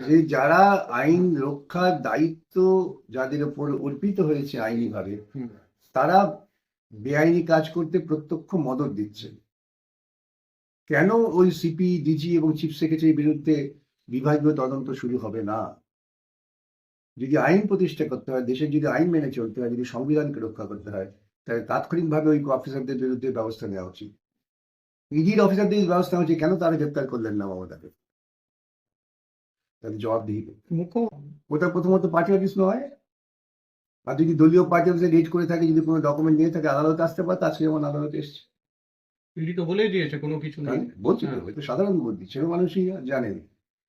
যে যারা আইন রক্ষার দায়িত্ব যাদের উপর অর্পিত হয়েছে আইনিভাবে, তারা বেআইনি কাজ করতে প্রত্যক্ষ মদদ দিচ্ছে। কেন ওই সিপি, ডিজি এবং চিফ সেক্রেটারির বিরুদ্ধে বিভাগীয় তদন্ত শুরু হবে না? যদি আইন প্রতিষ্ঠা করতে হয়, দেশের যদি আইন মেনে চলতে হয়, যদি সংবিধানকে রক্ষা করতে হয়, তাহলে তাৎক্ষণিকভাবে ওই অফিসারদের বিরুদ্ধে ব্যবস্থা নেওয়া উচিত। ইডির অফিসারদের ব্যবস্থা নেওয়া উচিত। কেন তারা গ্রেপ্তার করলেন না মমতাকে? তাদের জবাবদিহি করতে। ওটা প্রথমত পার্টি অফিস নয়। আর যদি দলীয় পার্টি অফিসে রেড করে থাকে, যদি কোনো ডকুমেন্ট নিয়ে থাকে, আদালতে আসতে পারে। আজকে যেমন আদালতে এসছে। ইডি তো বলেই দিয়েছে কোনো কিছু নেই। বলছি তো, এটা সাধারণ বুদ্ধি, সেটা মানুষই জানেন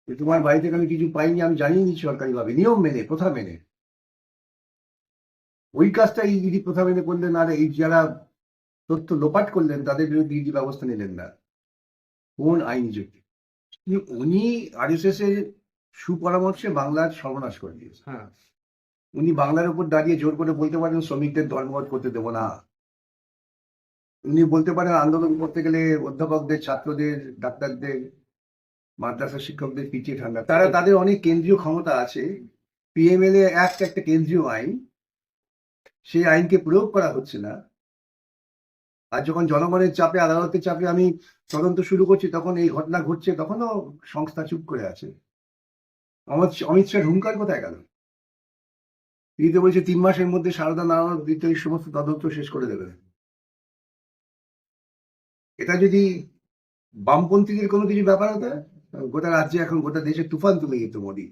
যে তোমার বাড়ি থেকে আমি কিছু পাইনি, আমি জানিয়ে দিচ্ছি সরকারিভাবে, নিয়ম মেনে, প্রথা মেনে। ওই কাজটা ইডি প্রথা মেনে করলেন, আর এই যারা তথ্য লোপাট করলেন তাদের বিরুদ্ধে ইডি ব্যবস্থা নিলেন না। কোন আইনি যুক্তি? উনি আরএসএস এর সুপরামর্শে বাংলার সর্বনাশ করে দিয়েছে। হ্যাঁ, উনি বাংলার উপর দাঁড়িয়ে জোর করে বলতে পারেন শ্রমিকদের ধর্মঘট করতে দেবো না। উনি বলতে পারেন আন্দোলন করতে গেলে অধ্যাপকদের, ছাত্রদের, ডাক্তারদের, মাদ্রাসা শিক্ষকদের পিছিয়ে ঠান্ডা। তারা তাদের অনেক কেন্দ্রীয় ক্ষমতা আছে। পিএমএলএ অ্যাক্ট একটা কেন্দ্রীয় আইন, সেই আইনকে প্রয়োগ করা হচ্ছে না। আর যখন জনগণের চাপে, আদালতের চাপে আমি তদন্ত শুরু করছি, তখন এই ঘটনা ঘটছে, তখনও সংস্থা চুপ করে আছে। অমিত শাহ হুঙ্কার কোথায় গেল? তিনি তো বলছে 3 মাসের মধ্যে সারদা নারায়ণ এই সমস্ত তদন্ত শেষ করে দেবে। এটা যদি বামপন্থীদের কোনো কিছু ব্যাপার হতো, গোটা রাজ্যে এখন, গোটা দেশে তুফান তুলে যেত মোদী।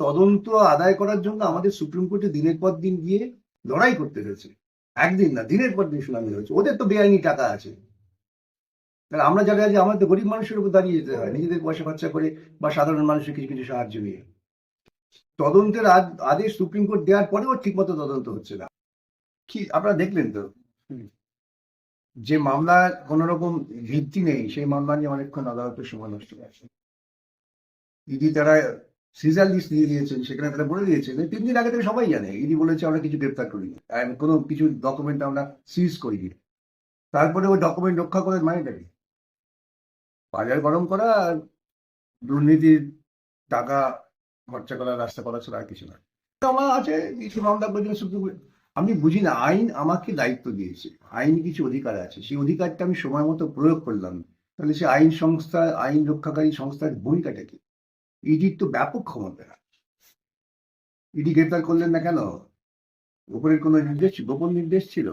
তদন্ত আদায় করার জন্য আমাদের সুপ্রিম কোর্টে দিনের পর দিন গিয়ে লড়াই করতে হয়েছে। একদিন না, দিনের পর দিন শুনানি হয়েছে। ওদের তো বেআইনি টাকা আছে। তাহলে আমরা যারা আছি, আমাদের তো গরিব মানুষের উপর দাঁড়িয়ে যেতে হয়, নিজেদের পয়সা খরচা করে বা সাধারণ মানুষের কিছু কিছু সাহায্য নিয়ে। তদন্তের আদেশ সুপ্রিম কোর্ট দেওয়ার পরেও ঠিক মতো তদন্ত হচ্ছে না। কি আপনারা দেখলেন তো, যে মামলার কোন রকম ভিত্তি নেই, সেই মামলা নিয়ে অনেকক্ষণ আদালতের সময় নষ্ট হয়েছে। ইডি তারা সিজার লিস্ট দিয়ে দিয়েছেন, সেখানে তারা বলে দিয়েছেন 3 দিন আগে থেকে সবাই জানে। ইডি বলেছে আমরা কিছু গ্রেপ্তার করিনি, কোনো কিছু ডকুমেন্ট আমরা সিজ করিনি। তারপরে ওই ডকুমেন্ট রক্ষা করে মানেটা কি? বাজার গরম করা আর দুর্নীতির টাকা খরচা করার রাস্তা করা ছাড়া আর কিছু না। আমার আছে কিছু মামলা পর্যন্ত সুপ্রিম কোর্ট। আমি বুঝি না, আইন আমাকে দায়িত্ব দিয়েছে, আইন কিছু অধিকার আছে, সেই অধিকারটা আমি সময় মতো প্রয়োগ করলাম, তাহলে সে আইন সংস্থা, আইন রক্ষাকারী সংস্থার ভূমিকাটা কি? ইডির তো ব্যাপক ক্ষমতা। ইডি গ্রেপ্তার করলেন না কেন? উপরের কোনো নির্দেশ, গোপন নির্দেশ ছিল?